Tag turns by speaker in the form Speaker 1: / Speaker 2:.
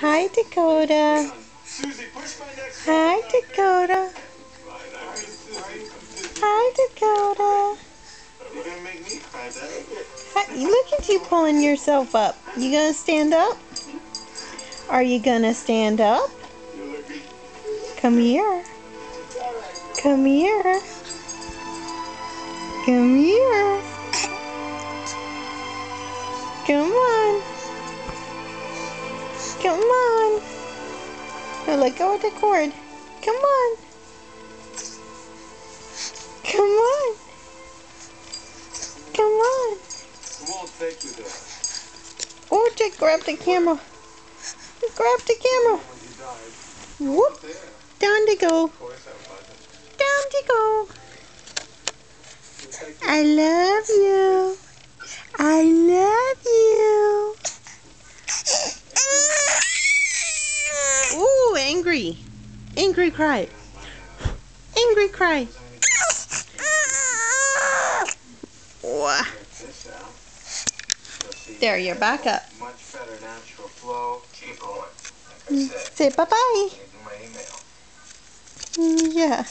Speaker 1: Hi, Dakota. Hi, Dakota. Hi, Dakota. Hi, look at you pulling yourself up. You gonna stand up? Are you gonna stand up? Come here. Come here. Come here. Come on. Come on. Now let go of the cord. Come on. Come on. Come on. Oh, just grab the camera. Grab the camera. Whoop. Down to go. Down to go. I love you. I love you. Ooh, angry. Angry cry. Angry cry. There, you're back up. Say bye-bye. Yeah.